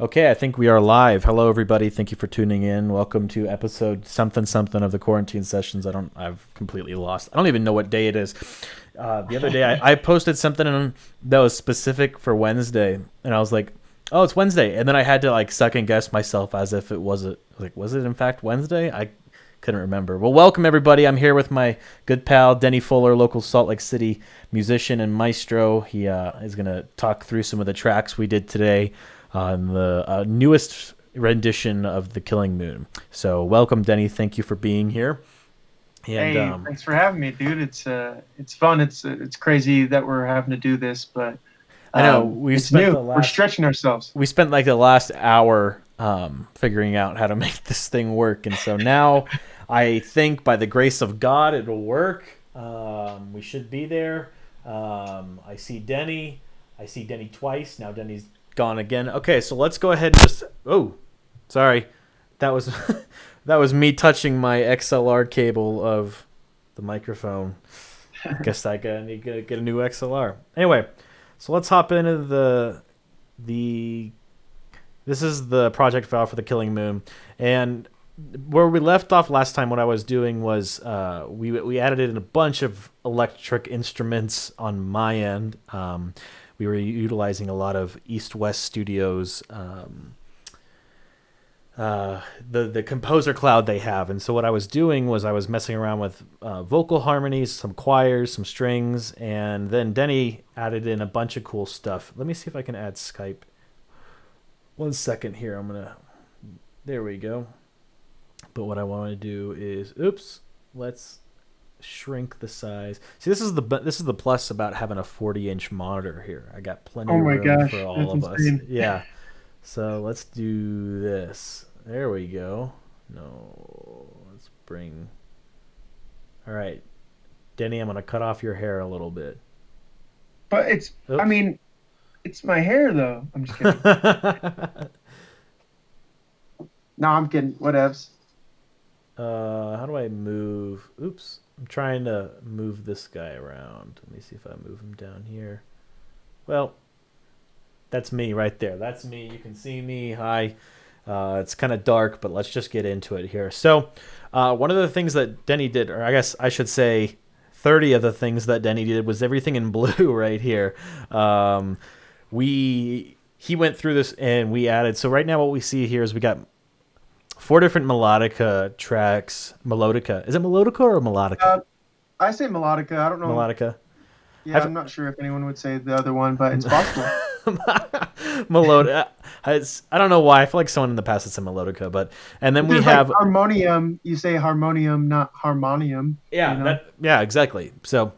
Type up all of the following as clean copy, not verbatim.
Okay, I think we are live. Hello, everybody. Thank you for tuning in. Welcome to episode something something of the quarantine sessions. I've completely lost. I don't even know what day it is. The other day, I posted something that was specific for Wednesday, and I was like, "Oh, it's Wednesday," and then I had to like second guess myself as if it was was it in fact Wednesday? I couldn't remember. Well, welcome everybody. I'm here with my good pal Denney Fuller, local Salt Lake City musician and maestro. He is gonna talk through some of the tracks we did today on the newest rendition of The Killing Moon. So welcome, Denney. Thank you for being here. And, hey, thanks for having me, dude. It's fun. It's crazy that we're having to do this, but I know we're stretching ourselves. We spent like the last hour figuring out how to make this thing work, and so now I think by the grace of God it'll work. We should be there. I see Denney. I see Denney twice. Now Denney's gone again. Okay, so let's go ahead and just... Oh, sorry. That was that was me touching my XLR cable of the microphone. Guess I need to get a new XLR. Anyway, so let's hop into the this is the project file for The Killing Moon. And where we left off last time, what I was doing was we added in a bunch of electric instruments on my end. We were utilizing a lot of East West Studios, the composer cloud they have. And so what I was doing was I was messing around with vocal harmonies, some choirs, some strings, and then Denney added in a bunch of cool stuff. Let me see if I can add Skype. 1 second here. There we go. But what I want to do is, let's shrink the size. See, this is the plus about having a 40-inch monitor here. I got plenty of room for all of insane. us. Yeah. So let's do this. There we go. No, let's bring. All right, Denney, I'm gonna cut off your hair a little bit. But I mean, it's my hair though. I'm just kidding. No, I'm kidding. Whatevs. How do I move? Oops. I'm trying to move this guy around. Let me see if I move him down here. Well, that's me right there. That's me. You can see me. Hi. It's kind of dark, but let's just get into it here. So one of the things that Denney did, or I guess I should say 30 of the things that Denney did, was everything in blue right here. He went through this and we added. So right now what we see here is we got 4 different melodica tracks. Melodica. Is it melodica or melodica? I say melodica. I don't know. Melodica. Yeah, I'm not sure if anyone would say the other one, but it's possible. Melodica. I don't know why. I feel like someone in the past had said melodica, but and then we have like harmonium. You say harmonium, not harmonium. Yeah, you know? Yeah, exactly. So,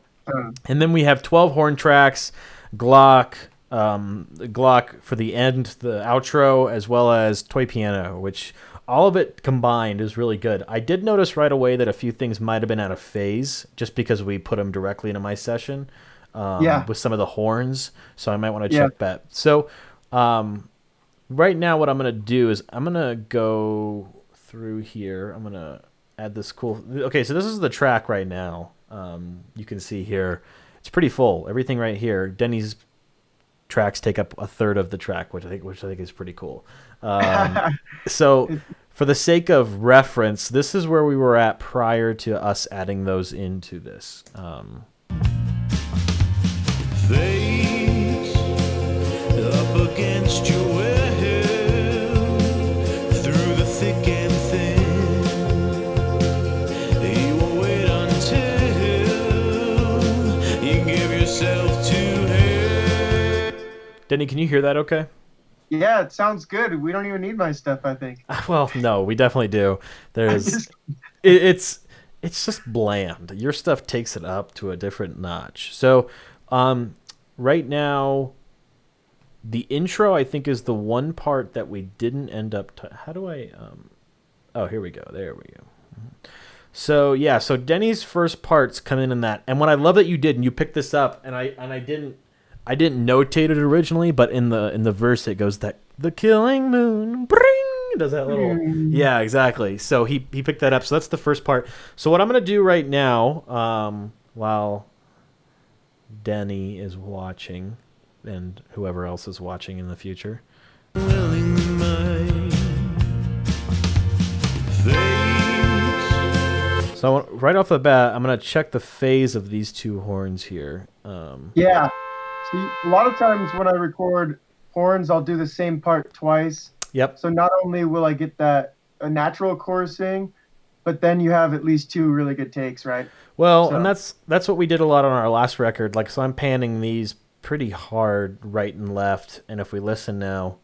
and then we have 12 horn tracks, Glock for the end, the outro, as well as toy piano, which all of it combined is really good. I did notice right away that a few things might have been out of phase just because we put them directly into my session with some of the horns. So I might want to check that. So right now what I'm going to do is I'm going to go through here. I'm going to add this cool... Okay, so this is the track right now. You can see here. It's pretty full. Everything right here. Denney's tracks take up a third of the track, which I think is pretty cool. So for the sake of reference, this is where we were at prior to us adding those into this. Face up against your will, through the thick and thin, you will wait until you give yourself to him. Denney, can you hear that okay? Yeah, it sounds good. We don't even need my stuff, I think. Well, no, we definitely do. It's just bland. Your stuff takes it up to a different notch. So, right now, the intro I think is the one part that we didn't end up. How do I? Oh, here we go. There we go. So yeah, so Denney's first parts come in that, and what I love that you did, and you picked this up, and I didn't notate it originally, but in the verse it goes that the killing moon, bring, does that little, yeah, exactly. So he picked that up. So that's the first part. So what I'm gonna do right now, while Denney is watching, and whoever else is watching in the future, willing mind. Thanks. So right off the bat, I'm going to check the phase of these two horns here. Yeah. See, a lot of times when I record horns, I'll do the same part twice. Yep. So not only will I get that a natural chorusing, but then you have at least two really good takes, right? Well, and that's what we did a lot on our last record. Like, so I'm panning these pretty hard right and left, and if we listen now,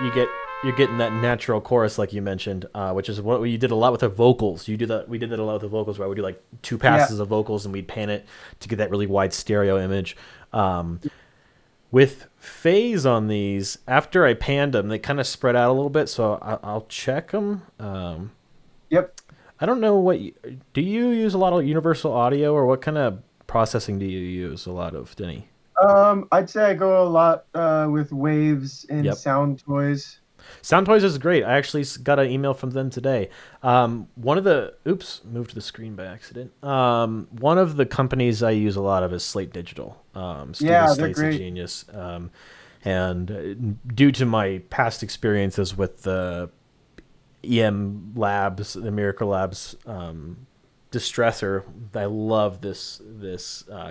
you're getting that natural chorus like you mentioned, which is what we did a lot with the vocals. We did that a lot with the vocals, where we do like two passes of vocals and we'd pan it to get that really wide stereo image. With phase on these, after I panned them, they kind of spread out a little bit, so I'll check them. Yep. I don't know do you use a lot of universal audio, or what kind of processing do you use a lot of, Denney? I'd say I go a lot with Waves and Sound Toys. Sound Toys is great. I actually got an email from them today. One of the moved the screen by accident. One of the companies I use a lot of is Slate Digital. They're Slate's great. a genius. And due to my past experiences with the EM Labs, the Miracle Labs distressor, I love this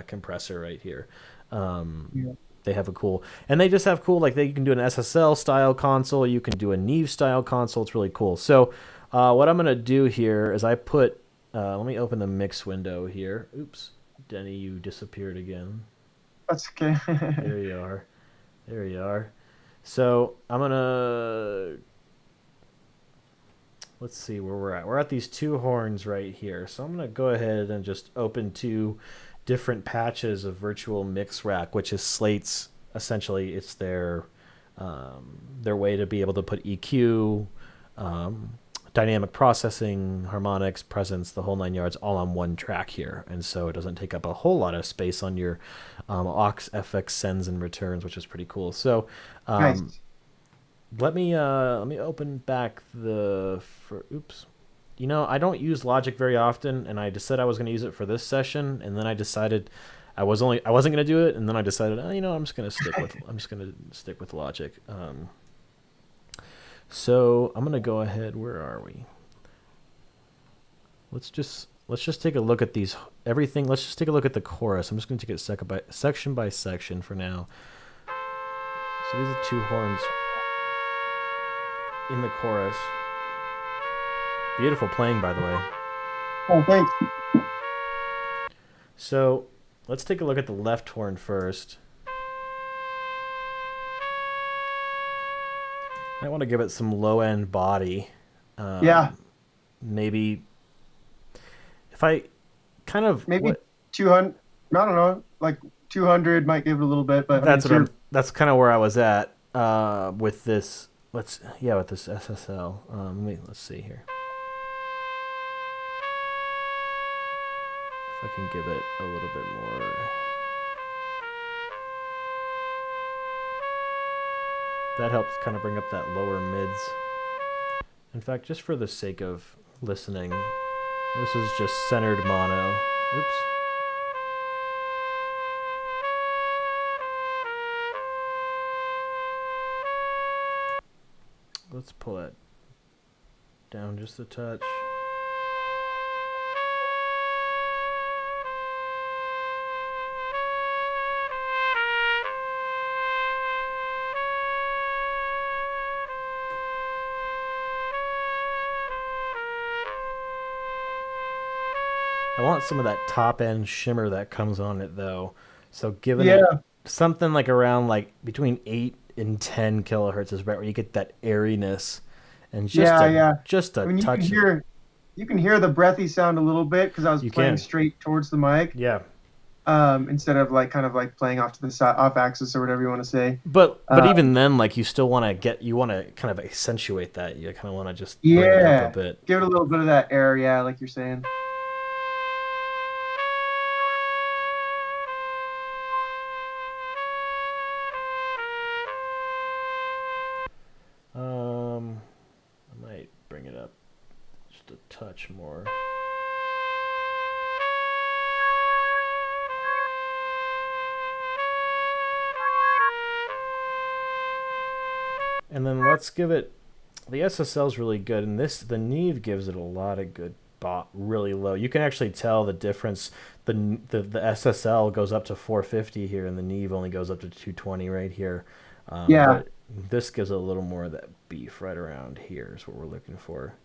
compressor right here. They have and they just have cool, like you can do an SSL style console, you can do a Neve style console. It's really cool. So what I'm gonna do here is I put let me open the mix window here. Oops, Denney, you disappeared again. That's okay. There you are. So I'm gonna, let's see where we're at. We're at these two horns right here. So I'm gonna go ahead and just open two different patches of virtual mix rack, which is Slate's, essentially it's their way to be able to put EQ, dynamic processing, harmonics, presence, the whole 9 yards, all on one track here. And so it doesn't take up a whole lot of space on your aux FX sends and returns, which is pretty cool. So Nice. let me open back I don't use Logic very often, and I just said I was going to use it for this session, and then I decided I wasn't going to do it, and then I decided, I'm just going to stick with Logic. So I'm going to go ahead. Where are we? Let's just take a look at everything. Let's just take a look at the chorus. I'm just going to take it section by section for now. So these are two horns in the chorus. Beautiful playing, by the way. Oh, thanks. So let's take a look at the left horn first. I want to give it some low-end body. Maybe if I kind of... Maybe 200, I don't know, like 200 might give it a little bit, but... That's kind of where I was at with this... with this SSL. Let's see here. If I can give it a little bit more. That helps kind of bring up that lower mids. In fact, just for the sake of listening, this is just centered mono. Oops. Let's pull it down just a touch. I want some of that top end shimmer that comes on it though. So giving it something like around like between 8 and 10 kilohertz is right where you get that airiness and just a touch. You can hear the breathy sound a little bit because I was playing straight towards the mic. Yeah. Instead of kind of playing off to the side, off axis or whatever you want to say. But even then, you still want to kind of accentuate that. You kind of want to just bring it up a bit. Give it a little bit of that air, like you're saying. I might bring it up just a touch more. And then let's give it. The SSL is really good, and the Neve gives it a lot of good really low. You can actually tell the difference. The SSL goes up to 450 here, and the Neve only goes up to 220 right here. But this gives it a little more of that beef right around here is what we're looking for.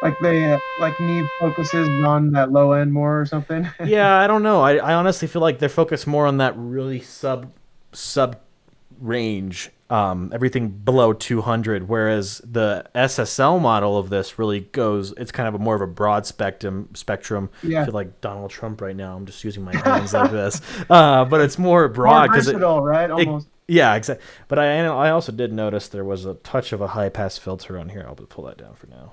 Like Neve focuses on that low end more or something. Yeah, I don't know. I honestly feel like they're focused more on that really sub range, everything below 200, whereas the SSL model of this really goes, it's kind of more of a broad spectrum. Yeah. I feel like Donald Trump right now. I'm just using my hands like this. But it's more broad because right? Almost. Yeah, exactly. But I also did notice there was a touch of a high pass filter on here. I'll pull that down for now.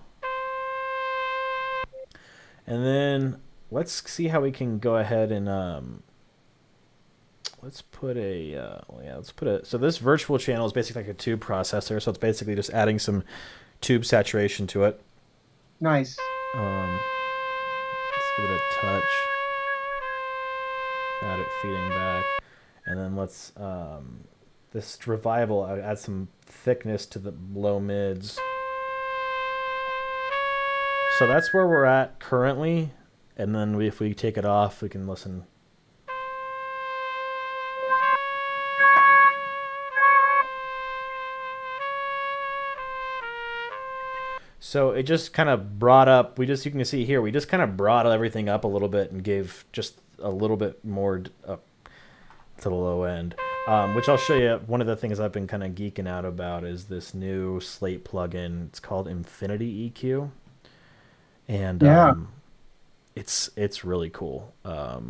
And then let's see how we can go ahead and let's put so this virtual channel is basically like a tube processor, so it's basically just adding some tube saturation to it. Nice. Let's give it a touch. Add it feeding back. And then let's this revival, I add some thickness to the low mids. So that's where we're at currently, and then if we take it off, we can listen. So it just kind of brought up, you can see here, we just kind of brought everything up a little bit and gave just a little bit more up to the low end, which I'll show you. One of the things I've been kind of geeking out about is this new Slate plugin. It's called Infinity EQ. And it's really cool. Let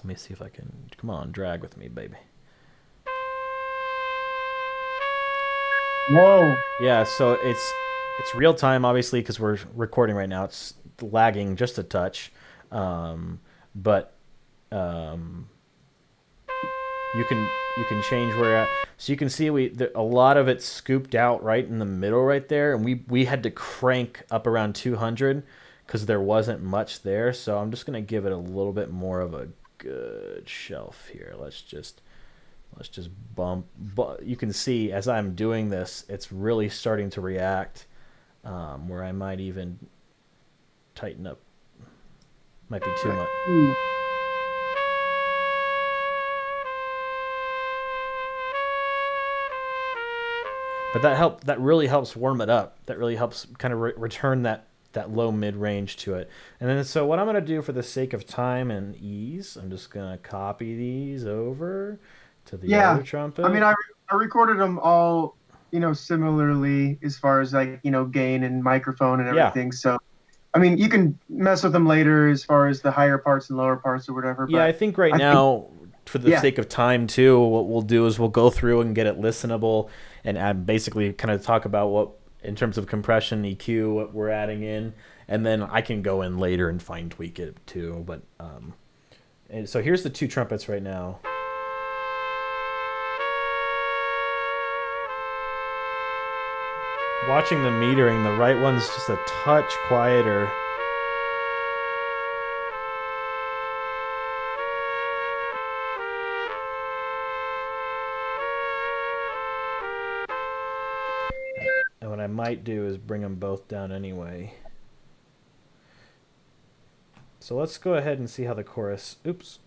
me see if I can, come on, drag with me, baby. Whoa. Yeah, so it's real time, obviously, because we're recording right now. It's lagging just a touch, but you can change where you're at. So you can see a lot of it's scooped out right in the middle right there, and we had to crank up around 200 because there wasn't much there. So I'm just gonna give it a little bit more of a good shelf here. Let's just bump. But you can see as I'm doing this, it's really starting to react, where I might even tighten up. Might be too much. But that really helps warm it up. That really helps kind of return that low mid range to it. And then so what I'm going to do for the sake of time and ease, I'm just going to copy these over to the other trumpet. I mean, I recorded them all, similarly as far as like, gain and microphone and everything. Yeah. So, I mean, you can mess with them later as far as the higher parts and lower parts or whatever. Yeah, I think now, for the sake of time too, what we'll do is we'll go through and get it listenable and add, basically kind of talk about what, in terms of compression, EQ, what we're adding in, and then I can go in later and fine tweak it too. But and so here's the two trumpets right now. Watching the metering, the right one's just a touch quieter. And what I might do is bring them both down anyway. So let's go ahead and see how the chorus... Oops.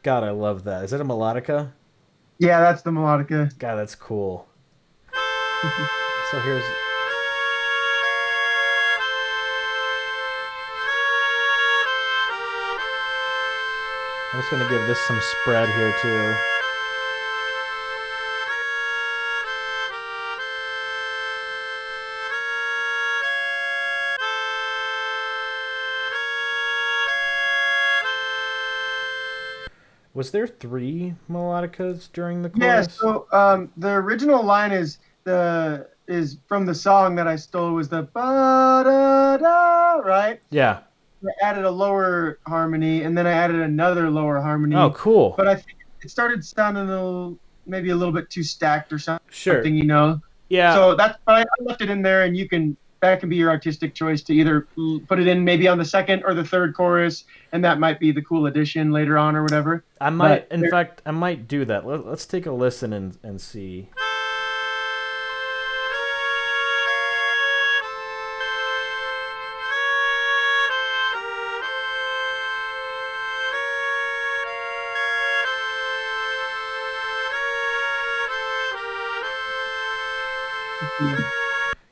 God, I love that. Is that a melodica? Yeah, that's the melodica. God, that's cool. So here's... I'm just going to give this some spread here too. Was there 3 melodicas during the chorus? Yeah, so the original line is from the song that I stole, was the ba-da-da, right? Yeah. I added a lower harmony, and then I added another lower harmony. Oh, cool. But I think it started sounding maybe a little bit too stacked or something, Sure. Yeah. So that's, I left it in there, and you can that can be your artistic choice to either put it in maybe on the second or the third chorus, and that might be the cool addition later on or whatever. I might, in fact, I might do that. Let's take a listen and see.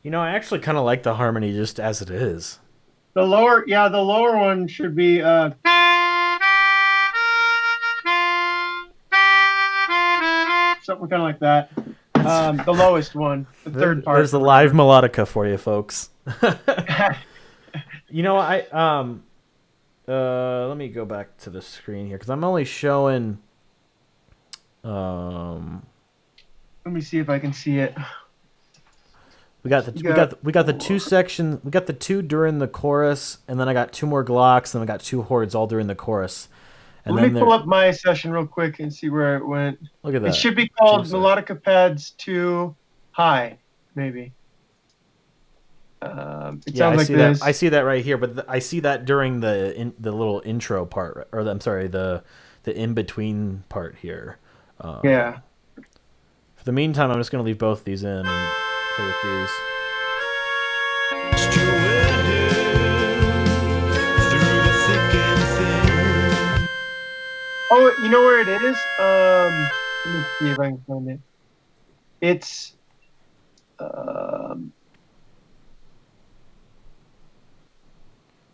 You know, I actually kind of like the harmony just as it is. The lower one should be something kind of like that. The lowest one, the third part. There's the live melodica for you, folks. You know, let me go back to the screen here because I'm only showing. Let me see if I can see it. We got the two sections. We got the two during the chorus, and then I got two more glocks, and I got two horns all during the chorus. And Let me pull up my session real quick and see where it went. Look at that. It should be called Melodica Pads 2 High, maybe. It sounds like this. I see that right here, but I see that during the little intro part, or I'm sorry, the in between part here. Yeah. For the meantime, I'm just going to leave both these in and play with these. Oh, you know where it is? Let me see if I can find it. It's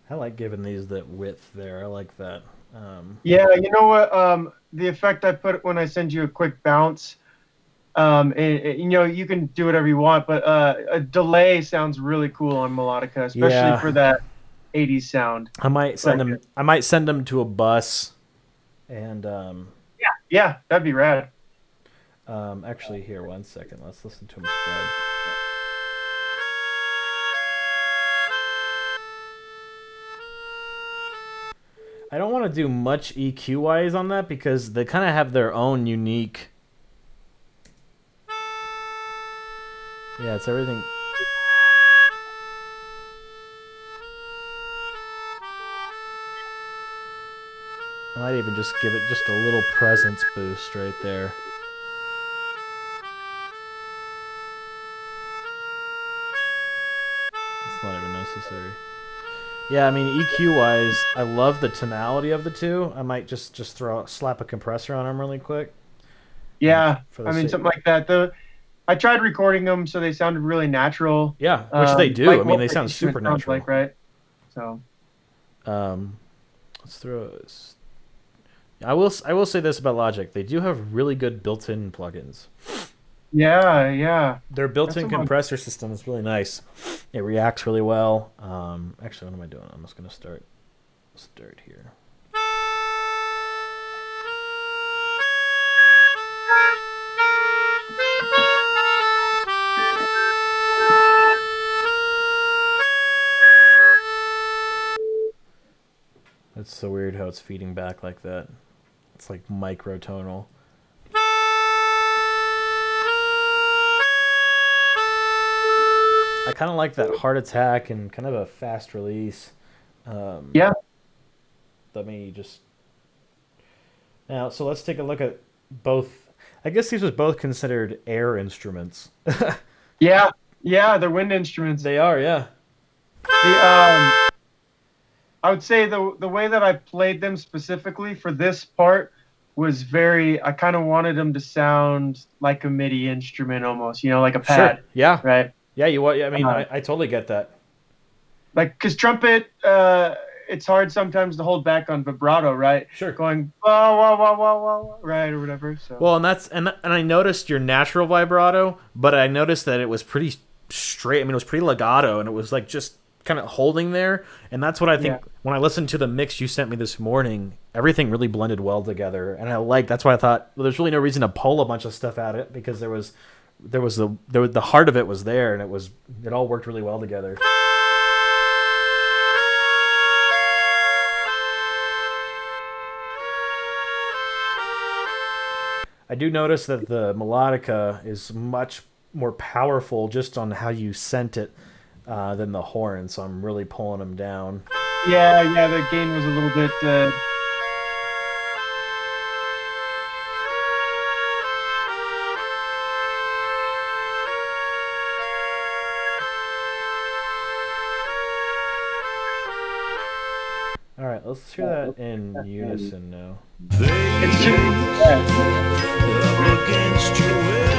I like giving these that width there. I like that. Yeah, you know what? The effect I put when I send you a quick bounce. You know, you can do whatever you want, but a delay sounds really cool on melodica, especially for that 80s sound. I might send them. I might send them to a bus, and yeah, that'd be rad. Actually, here, one second. Let's listen to them spread. I don't want to do much EQ wise on that because they kind of have their own unique. Yeah, it's everything. I might even just give it just a little presence boost right there. It's not even necessary. Yeah, I mean EQ wise, I love the tonality of the two. I might just slap a compressor on them really quick. Yeah, I mean something like that. I tried recording them so they sounded really natural. Yeah, which they do. I mean, they sound super natural. Like, right? So, let's throw this. I will say this about Logic: they do have really good built-in plugins. Yeah. Their built-in compressor system is really nice. It reacts really well. Actually, what am I doing? I'm just gonna start here. That's so weird how it's feeding back like that. It's like microtonal. I kind of like that heart attack and kind of a fast release. Yeah. Let me just... Now, so let's take a look at both. I guess these was both considered air instruments. Yeah, they're wind instruments. They are, yeah. I would say the way that I played them specifically for this part was I kind of wanted them to sound like a MIDI instrument almost, like a pad. Sure. Yeah. Right. Yeah, I mean, I totally get that. Like, because trumpet, it's hard sometimes to hold back on vibrato, right? Sure. Going wah wah wah wah wah, right, or whatever. So. Well, and I noticed your natural vibrato, but I noticed that it was pretty straight. I mean, it was pretty legato, and it was like just kind of holding there. And that's what I think when I listened to the mix you sent me this morning, everything really blended well together. And that's why I thought, well, there's really no reason to pull a bunch of stuff at it because the heart of it was there, and it all worked really well together. I do notice that the melodica is much more powerful just on how you sent it. than the horn, so I'm really pulling them down. Yeah, the gain was a little bit. All right, let's hear that in unison now. It's just, against your will,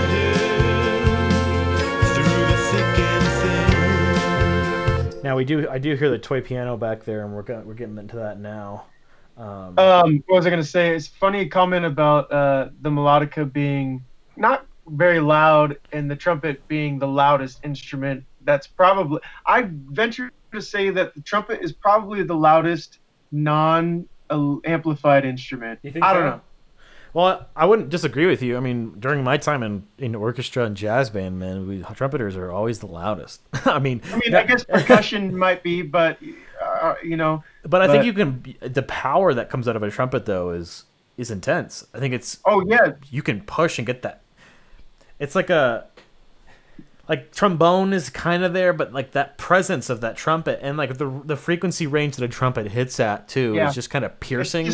through the thick and thin. Now I do hear the toy piano back there, and we're getting into that now. what was I gonna say? It's funny comment about the melodica being not very loud and the trumpet being the loudest instrument. That's probably, I venture to say that the trumpet is probably the loudest non-amplified instrument. You think I so? don't know. Well, I wouldn't disagree with you. I mean, during my time in orchestra and jazz band, man, trumpeters are always the loudest. I guess percussion might be, but But I think the power that comes out of a trumpet though is intense. I think it's. Oh yeah. You can push and get that. It's like trombone is kind of there, but like that presence of that trumpet and like the frequency range that a trumpet hits at too is just kind of piercing.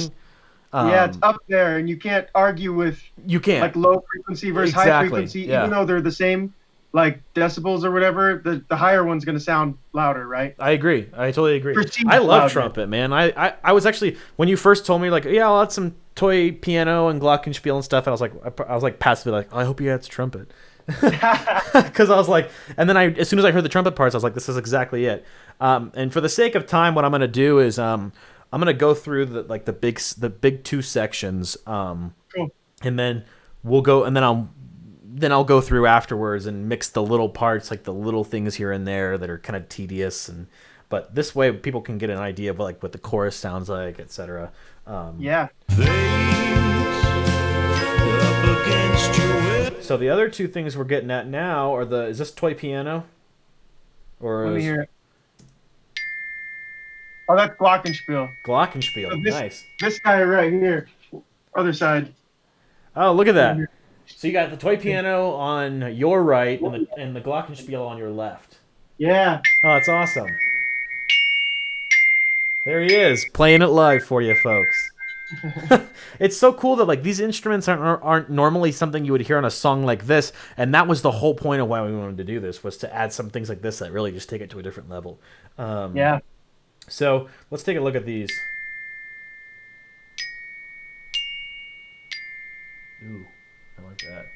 It's up there, and you can't argue with. You can't like low frequency versus high frequency, even though they're the same like decibels or whatever. The higher one's going to sound louder, right? I agree. I totally agree. I love trumpet, man. I was actually, when you first told me like, yeah, I'll add some toy piano and glockenspiel and stuff, and I was like passively like, I hope he adds trumpet. Because I was like, and then as soon as I heard the trumpet parts, I was like, this is exactly it. And for the sake of time, what I'm going to do is I'm going to go through the big two sections, cool. And then we'll go, and then I'll go through afterwards and mix the little parts, like the little things here and there that are kind of tedious, but this way people can get an idea of like what the chorus sounds like, etc. Yeah. So the other two things we're getting at now are is this toy piano? Let me hear it. Oh, that's glockenspiel. Glockenspiel, So nice. This guy right here, other side. Oh, look at that. So you got the toy piano on your right and the glockenspiel on your left. Yeah. Oh, that's awesome. There he is, playing it live for you folks. It's so cool that like these instruments aren't normally something you would hear on a song like this, and that was the whole point of why we wanted to do this, was to add some things like this that really just take it to a different level. Yeah. So let's take a look at these. Ooh, I like that.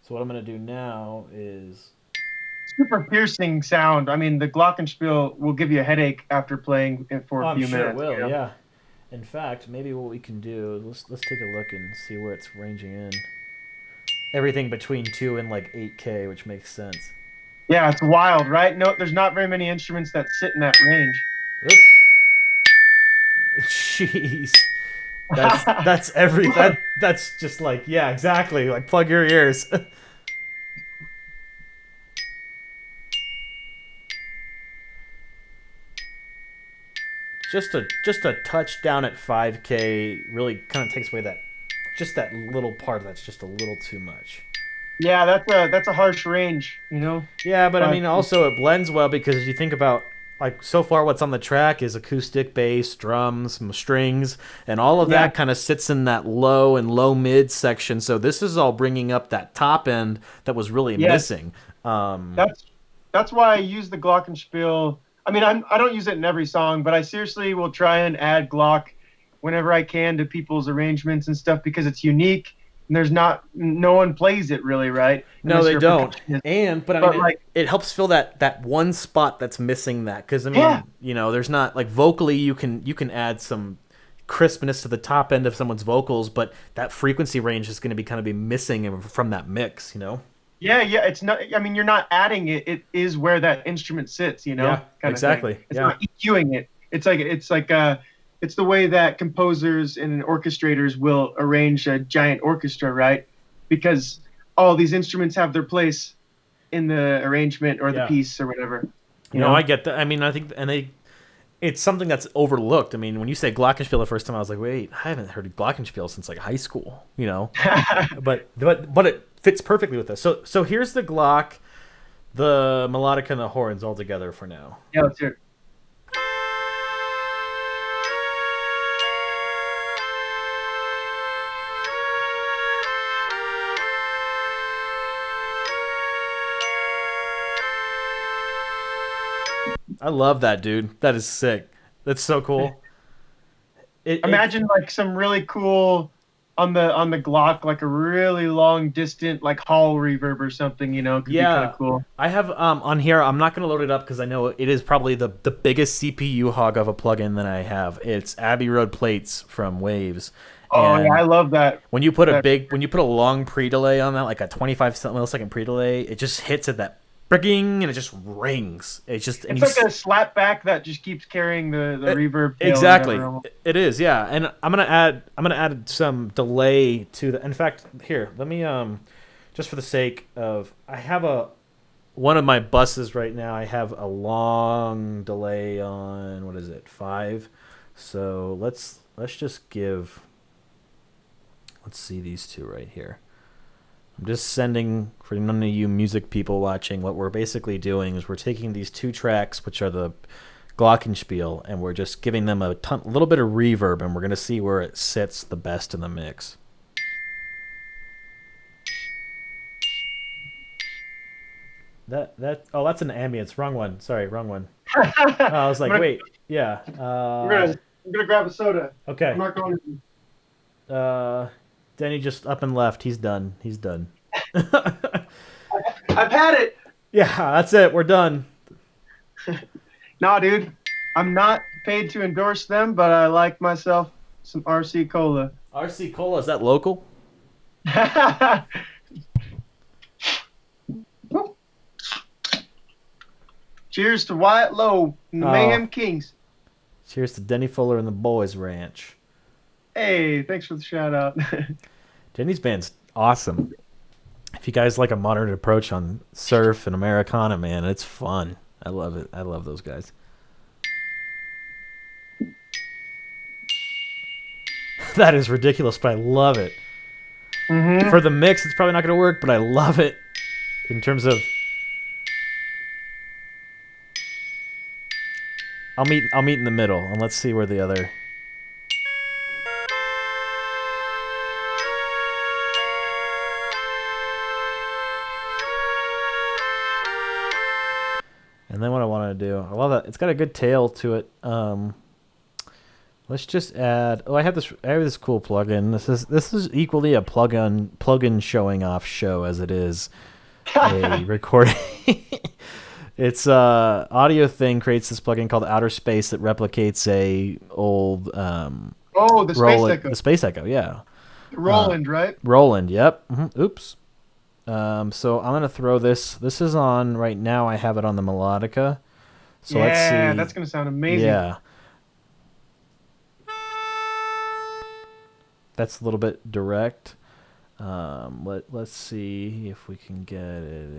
So what I'm going to do now is... Super piercing sound. I mean, the glockenspiel will give you a headache after playing it for a few minutes. I'm sure it will, yeah. In fact, maybe what we can do, let's take a look and see where it's ranging in. Everything between 2 and like 8K, which makes sense. Yeah, it's wild, right? No, there's not very many instruments that sit in that range. Oops. Jeez. That's that's just like, yeah, exactly. Like plug your ears. Just a touchdown at 5K really kind of takes away that little part that's just a little too much. Yeah, that's a harsh range, you know. Yeah, but I mean, also it blends well because you think about like so far what's on the track is acoustic, bass, drums, some strings, and all of that kind of sits in that low and low mid section. So this is all bringing up that top end that was really missing. That's why I use the glockenspiel. I mean, I don't use it in every song, but I seriously will try and add Glock whenever I can to people's arrangements and stuff because it's unique and no one plays it really, right? No, they don't. But I mean, like, it helps fill that one spot that's missing that because I mean, you know, there's not like vocally you can add some crispness to the top end of someone's vocals, but that frequency range is going to be missing from that mix, you know. Yeah, it's not. I mean, you're not adding it. It is where that instrument sits, you know. Yeah, exactly. It's not EQing it. It's the way that composers and orchestrators will arrange a giant orchestra, right? Because all these instruments have their place in the arrangement or the piece or whatever. You know, I get that. I mean, I think, it's something that's overlooked. I mean, when you say glockenspiel the first time, I was like, wait, I haven't heard glockenspiel since like high school, you know. but fits perfectly with this. So here's the Glock, the melodica, and the horns all together for now. Yeah, let's hear it. I love that, dude. That is sick. That's so cool. Imagine like some really cool on the Glock, like a really long distant like hall reverb or something, you know, could be kind of cool. I have on here, I'm not gonna load it up because I know it is probably the biggest CPU hog of a plugin that I have. It's Abbey Road plates from Waves. Oh yeah, I love that. When you put a long pre-delay on that, like a 25 millisecond pre-delay, it just hits at that and it just rings. It's like a slap back that just keeps carrying the reverb. Exactly, it is. Yeah, and I'm gonna add some delay to the. In fact, here, let me just for the sake of, I have one of my buses right now. I have a long delay on, what is it, 5. So let's just give. Let's see these two right here. I'm just sending, for none of you music people watching, what we're basically doing is we're taking these 2 tracks, which are the Glockenspiel, and we're just giving them a little bit of reverb, and we're going to see where it sits the best in the mix. That's an ambience. Wrong one. Sorry, wrong one. I was like, wait, yeah. I'm gonna grab a soda. Okay. I'm not going to. Denney just up and left. He's done. I've had it. Yeah, that's it. We're done. Nah, dude. I'm not paid to endorse them, but I like myself some RC Cola. RC Cola, is that local? Cheers to Wyatt Lowe and the Mayhem Kings. Cheers to Denney Fuller and the Boys Ranch. Hey, thanks for the shout out. Denney's band's awesome. If you guys like a modern approach on surf and Americana, man, it's fun. I love it. I love those guys. That is ridiculous, but I love it. Mm-hmm. For the mix, it's probably not going to work, but I love it in terms of. I'll meet in the middle, and let's see where the other. And then what I want to do, I love that it's got a good tail to it. Let's just add. Oh, I have this cool plugin. This is equally a plugin showing off show as it is a recording. It's Audio Thing creates this plugin called Outer Space that replicates a old the Space Echo. The Space Echo, yeah. Roland, right? Roland, yep. Mm-hmm. Oops. So I'm gonna throw this. This is on right now. I have it on the melodica. So let's see. Yeah, that's gonna sound amazing. Yeah. That's a little bit direct. Let's see if we can get it.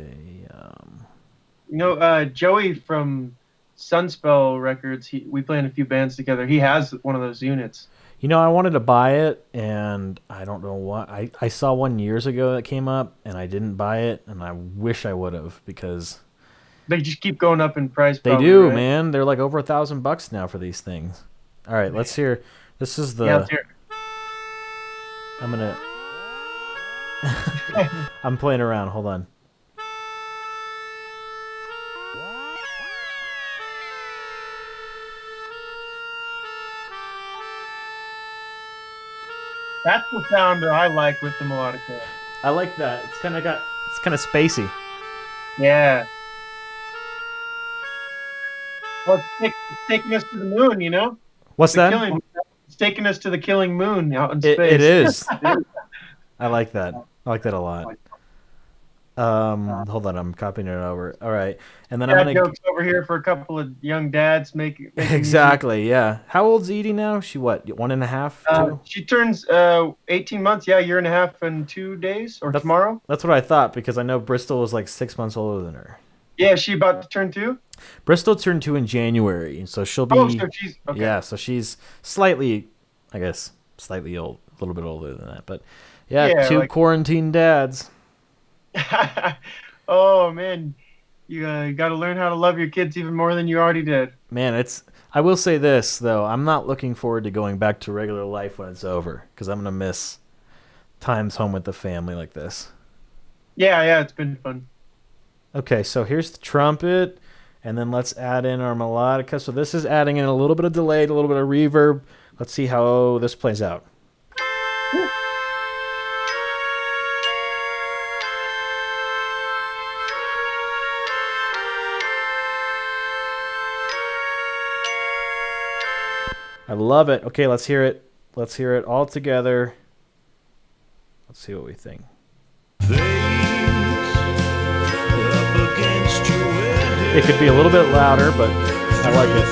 Joey from Sunspell Records. We play in a few bands together. He has one of those units. I wanted to buy it, and I don't know why. I saw one years ago that came up, and I didn't buy it, and I wish I would have, because they just keep going up in price. They do, right? Man. They're like over $1,000 now for these things. All right, let's hear. This is the. Yeah, let's hear. I'm gonna. I'm playing around. Hold on. That's the sound that I like with the melodica. I like that. It's kind of spacey. Yeah. Well, it's taking us to the moon, you know? What's that? It's taking us to the killing moon out in space. It is. I like that. I like that a lot. Hold on, I'm copying it over. All right, and then I'm gonna jokes over here for a couple of young dads making exactly. Music. Yeah. How old's Edie now? She what? 1.5? 2? She turns 18 months. Yeah, 1.5 and 2 days, or tomorrow. That's what I thought, because I know Bristol was like 6 months older than her. Yeah, she about to turn 2. Bristol turned 2 in January, so she'll be. Oh, so she's okay. Yeah, so she's slightly, I guess, slightly old, a little bit older than that, but yeah, 2 quarantine dads. Oh man, you got to learn how to love your kids even more than you already did. Man, it's. I will say this though, I'm not looking forward to going back to regular life when it's over because I'm gonna miss times home with the family like this. Yeah, yeah, it's been fun. Okay, so here's the trumpet, and then let's add in our melodica. So this is adding in a little bit of delay, a little bit of reverb. Let's see how this plays out. I love it. Okay, let's hear it. Let's hear it all together. Let's see what we think. It could be a little bit louder, but I like it.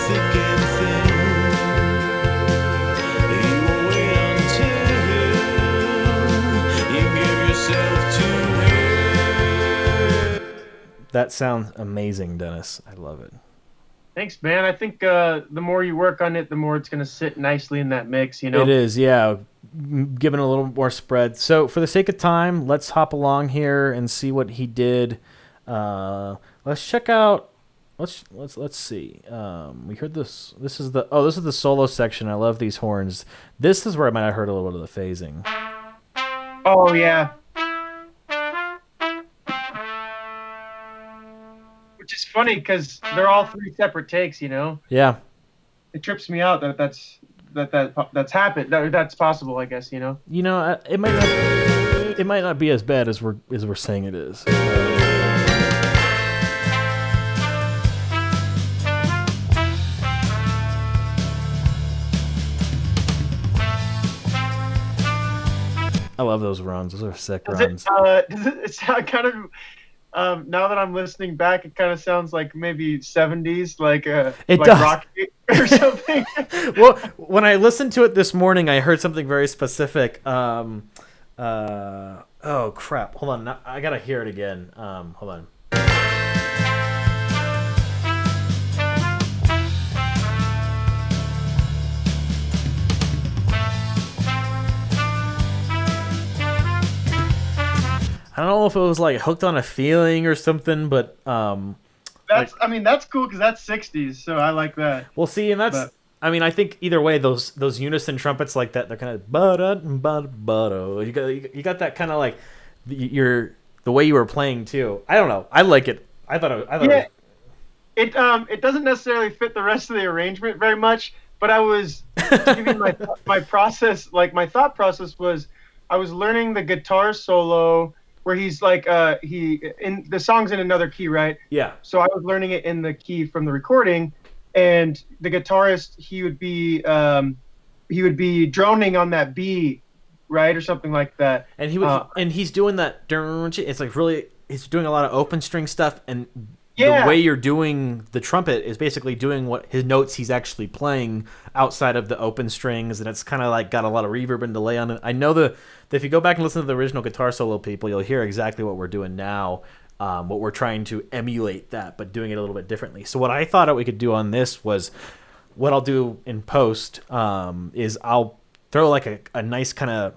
That sounds amazing, Dennis. I love it. Thanks, man. I think the more you work on it, the more it's going to sit nicely in that mix, you know? It is, yeah. Giving a little more spread. So for the sake of time, let's hop along here and see what he did. Let's check out. Let's see. We heard this. This is the solo section. I love these horns. This is where I might have heard a little bit of the phasing. Oh yeah. Which is funny because they're all 3 separate takes, you know. Yeah. It trips me out that's happened. That's possible, I guess, you know. You know, it might not be as bad as we're saying it is. I love those runs. Those are sick runs. Does it sound kind of now that I'm listening back, it kind of sounds like maybe 70s, like Rocky or something. Well, when I listened to it this morning, I heard something very specific. Oh crap! Hold on, I gotta hear it again. Hold on. I don't know if it was like Hooked on a Feeling or something, but that's cool because that's 60s, so I like that. Well, see, and I think either way, those unison trumpets like that, they're kind of you got that kind of like the way you were playing too. I don't know. I like it. I thought it doesn't necessarily fit the rest of the arrangement very much, but I was to give you my process, like my thought process was I was learning the guitar solo where he's like in the song's in another key, right? Yeah. So I was learning it in the key from the recording, and the guitarist he would be droning on that B, right, or something like that. And he's doing that. It's like really, he's doing a lot of open string stuff, and the way you're doing the trumpet is basically doing what his notes he's actually playing outside of the open strings, and it's kind of like got a lot of reverb and delay on it. I know that if you go back and listen to the original guitar solo, people, you'll hear exactly what we're doing now. What we're trying to emulate that, but doing it a little bit differently. So what I thought we could do on this was, what I'll do in post is I'll throw like a nice kind of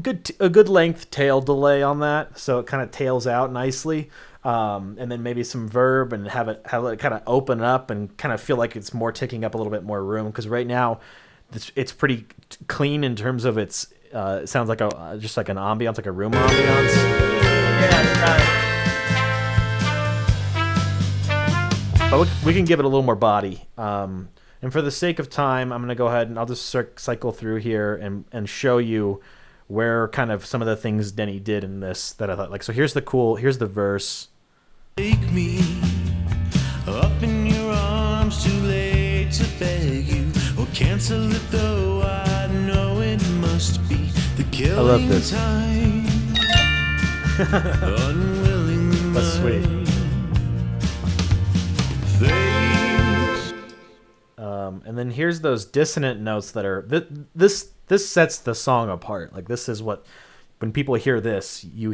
good length tail delay on that, so it kind of tails out nicely. And then maybe some verb and have it kind of open up and kind of feel like it's more taking up a little bit more room, because right now it's pretty clean in terms of its it sounds like just like an ambiance, like a room ambiance. Yeah, but we can give it a little more body. And for the sake of time, I'm going to go ahead and I'll just cycle through here and show you where kind of some of the things Denney did in this that I thought, like, so here's the verse. Take me up in your arms, too late to beg you, or cancel it though I know it must be the killing. I love this. Time. That's sweet. And then here's those dissonant notes that are this sets the song apart. Like, this is what, when people hear this, you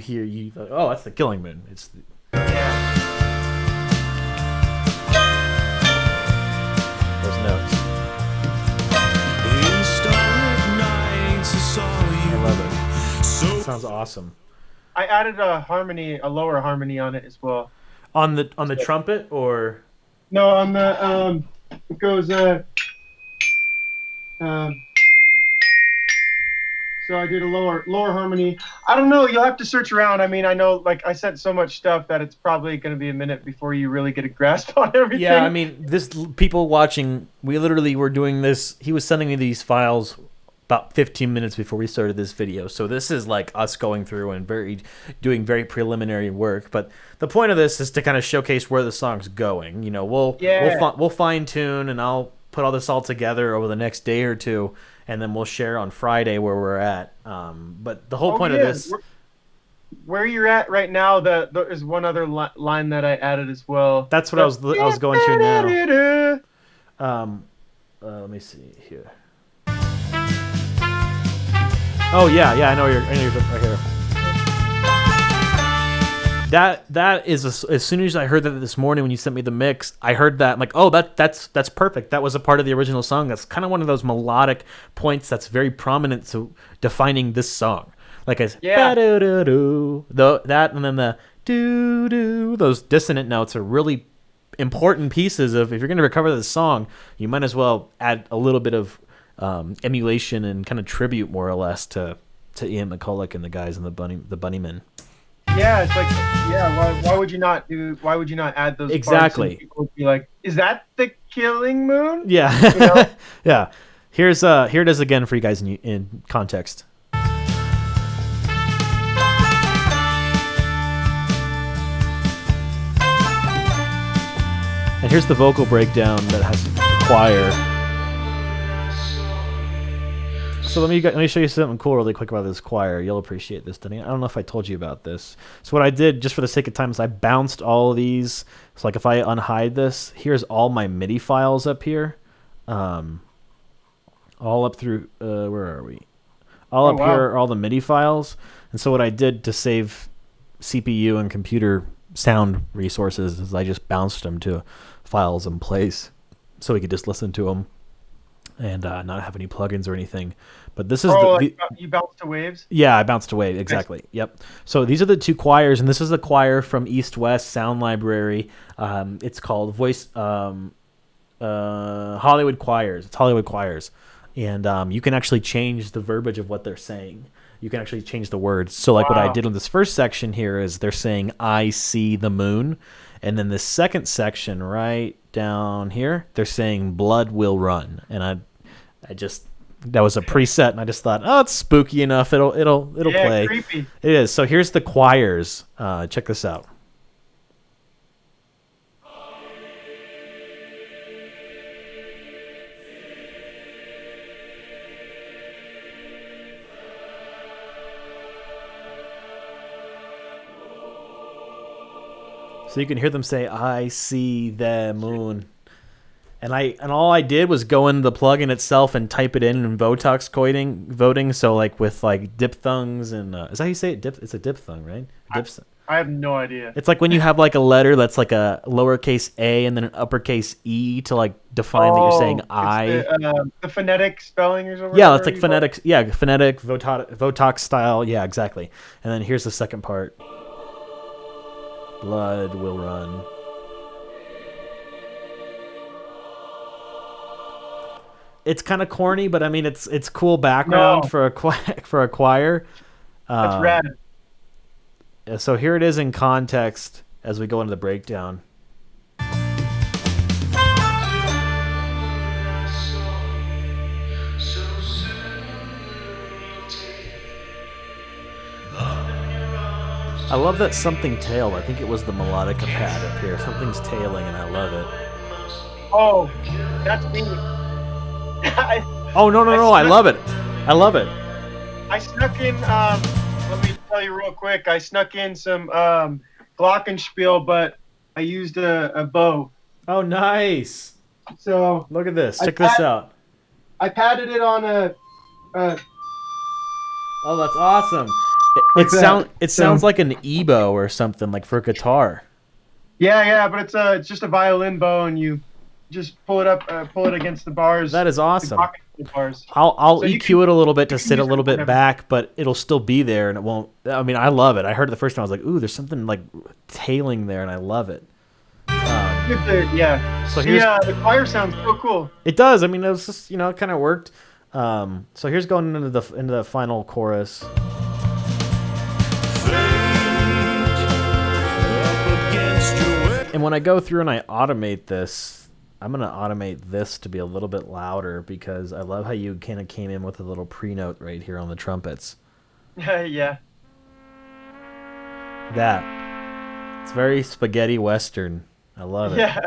oh, that's the Killing Moon. It's those notes. I love it. It sounds awesome. I added a lower harmony on it as well. On the trumpet or? No, on the it goes so I did a lower harmony. I don't know. You'll have to search around. I mean, I know, like, I sent so much stuff that it's probably going to be a minute before you really get a grasp on everything. Yeah, I mean, people watching, we literally were doing this. He was sending me these files about 15 minutes before we started this video. So this is like us going through and doing very preliminary work. But the point of this is to kind of showcase where the song's going. You know, we'll fine tune, and I'll put all this all together over the next day or two, and then we'll share on Friday where we're at. But the whole point of this, where you're at right now, there is one other line that I added as well. That's what I was going to now. Let me see here. Oh yeah, I know you're right here. That is as soon as I heard that this morning when you sent me the mix, I heard that. I'm like, oh, that's perfect. That was a part of the original song. That's kind of one of those melodic points that's very prominent to defining this song. Like that and then the doo doo. Those dissonant notes are really important pieces of. If you're going to recover this song, you might as well add a little bit of emulation and kind of tribute, more or less, to Ian McCulloch and the guys in the Bunnymen. Yeah, it's like, why would you not add those exactly parts, and people would be like, is that the Killing Moon? Yeah. You know? Yeah, here it is again for you guys in context. And here's the vocal breakdown that has the choir. So let me show you something cool really quick about this choir. You'll appreciate this, Denney. I don't know if I told you about this. So what I did, just for the sake of time, is I bounced all of these. So like if I unhide this, here's all my MIDI files up here. All up through, where are we? All up here are all the MIDI files. And so what I did to save CPU and computer sound resources is I just bounced them to files in place so we could just listen to them and not have any plugins or anything. But this is you bounced to waves? Yeah, I bounced to waves, exactly. Nice. Yep. So these are the two choirs, and this is the choir from East West Sound Library. It's called Hollywood Choirs. It's Hollywood Choirs. And you can actually change the verbiage of what they're saying. You can actually change the words. So like what I did in this first section here is they're saying, I see the moon. And then the second section right down here, they're saying blood will run. And I just, that was a preset, and I just thought, oh, it's spooky enough. It'll play. Creepy. It is. So here's the choirs. Check this out. So you can hear them say, I see the moon. And all I did was go into the plugin itself and type it in Votox voting. So like with like diphthongs and is that how you say it? It's a diphthong, right? I have no idea. It's like when you have like a letter that's like a lowercase a and then an uppercase e to like define that you're saying I. The phonetic spelling or something. Yeah, it's like phonetics. Yeah, phonetic Votox style. Yeah, exactly. And then here's the second part. Blood will run. It's kind of corny, but I mean it's cool background for a choir. That's rad. So here it is in context as we go into the breakdown. I love that something tailed. I think it was the melodica pad up here. Something's tailing, and I love it. Oh, that's me. Oh no! I love it. I love it. I snuck in. Let me tell you real quick. I snuck in some glockenspiel, but I used a bow. Oh, nice. So look at this. Check this out. I padded it on a. Oh, that's awesome. It sounds like an EBow or something, like for a guitar. Yeah, but it's just a violin bow, and you just pull it against the bars. That is awesome. The bars. I'll so EQ it a little bit to sit a little bit back, but it'll still be there, and it won't. I mean, I love it. I heard it the first time. I was like, ooh, there's something like tailing there, and I love it. Yeah. So the choir sounds so cool. It does. I mean, it was just, it kind of worked. So here's going into the final chorus. And when I go through and I automate this, I'm going to automate this to be a little bit louder because I love how you kind of came in with a little pre-note right here on the trumpets. Yeah. That. It's very spaghetti western. I love it. Yeah.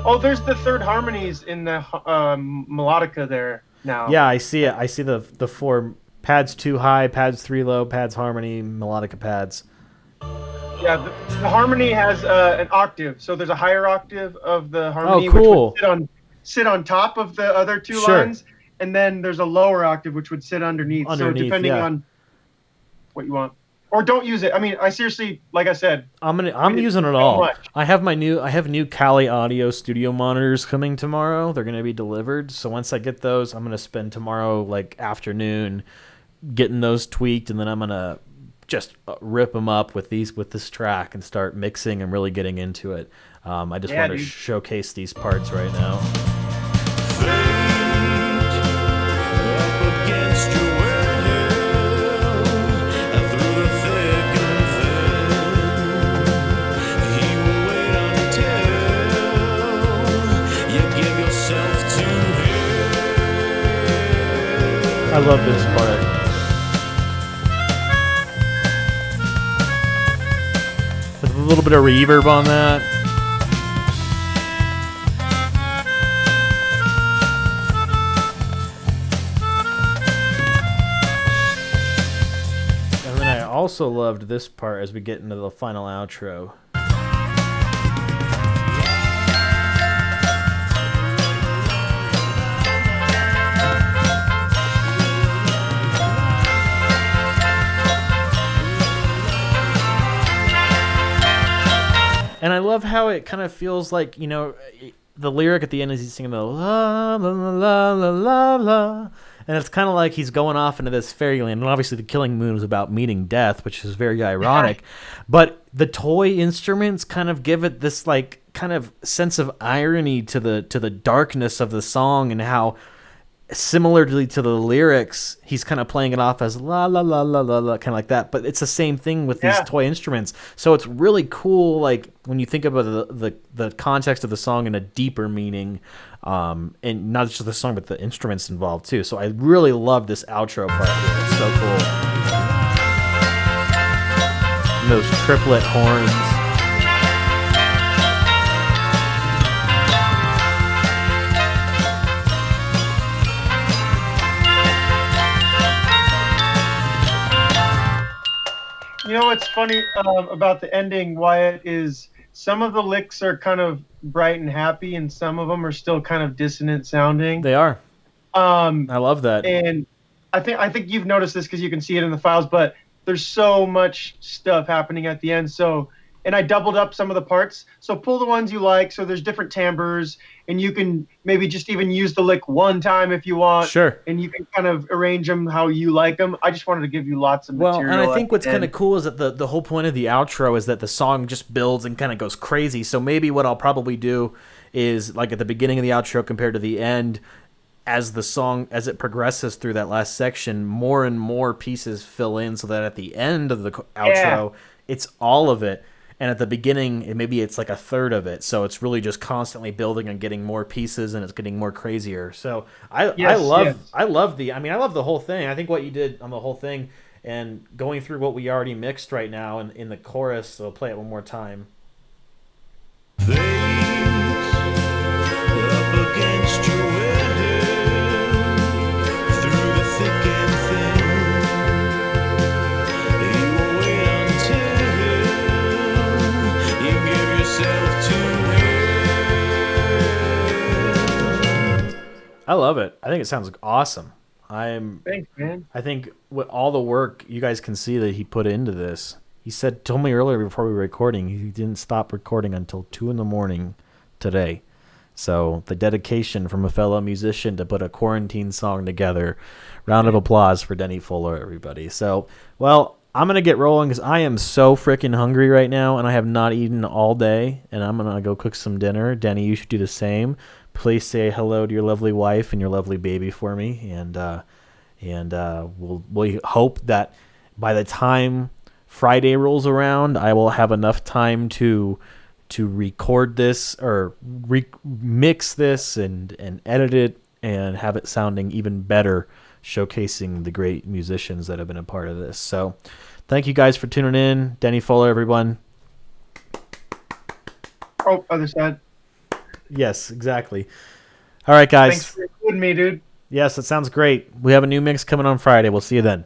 Oh, there's the third harmonies in the melodica there now. Yeah, I see it. I see the 4 pads 2 high, pads 3 low, pads harmony, melodica pads. Yeah, the harmony has an octave, so there's a higher octave of the harmony, cool. which would sit on top of the other 2 lines, and then there's a lower octave which would sit underneath. So depending on what you want, or don't use it. I mean, I seriously, like I said, I'm using it all. I have new Kali Audio studio monitors coming tomorrow. They're going to be delivered. So once I get those, I'm going to spend tomorrow afternoon getting those tweaked, and then I'm going to just rip them up with this track and start mixing and really getting into it. I just want to showcase these parts right now. I love this part. With a little bit of reverb on that. And then I also loved this part as we get into the final outro. And I love how it kind of feels like, the lyric at the end is he's singing the la la la la la la, and it's kind of like he's going off into this fairyland. And obviously, the Killing Moon is about meeting death, which is very ironic. But the toy instruments kind of give it this kind of sense of irony to the darkness of the song, and how similarly to the lyrics, he's kind of playing it off as la la la la la la, kind of like that. But it's the same thing with these toy instruments. So it's really cool, when you think about the context of the song and a deeper meaning, and not just the song, but the instruments involved too. So I really love this outro part here. It's so cool. And those triplet horns. You know what's funny about the ending, Wyatt, is some of the licks are kind of bright and happy, and some of them are still kind of dissonant sounding. They are. I love that. And I think you've noticed this because you can see it in the files, but there's so much stuff happening at the end. And I doubled up some of the parts. So pull the ones you like. So there's different timbres, and you can maybe just even use the lick one time if you want. Sure. And you can kind of arrange them how you like them. I just wanted to give you lots of material. Well, and I think what's kind of cool is that the whole point of the outro is that the song just builds and kind of goes crazy. So maybe what I'll probably do is, at the beginning of the outro compared to the end, as the song, as it progresses through that last section, more and more pieces fill in, so that at the end of the outro, it's all of it. And at the beginning, maybe it's like a third of it. So it's really just constantly building and getting more pieces, and it's getting more crazier. So I love the whole thing. I think what you did on the whole thing, and going through what we already mixed right now in the chorus, so I'll play it one more time. Up against your will, through the thick and thin, you will wait until you give yourself to him. I love it. I think it sounds awesome. Thanks, man. I think with all the work you guys can see that he put into this. He told me earlier before we were recording, he didn't stop recording until 2 a.m. today. So the dedication from a fellow musician to put a quarantine song together. Round of applause for Denney Fuller, everybody. So, well, I'm going to get rolling because I am so freaking hungry right now, and I have not eaten all day, and I'm going to go cook some dinner. Denney, you should do the same. Please say hello to your lovely wife and your lovely baby for me, and we'll hope that by the time Friday rolls around, I will have enough time to record this or mix this and edit it and have it sounding even better, showcasing the great musicians that have been a part of this. So thank you guys for tuning in. Denney Fuller, everyone. Oh, other side. Yes, exactly. All right, guys. Thanks for including me, dude. Yes, that sounds great. We have a new mix coming on Friday. We'll see you then.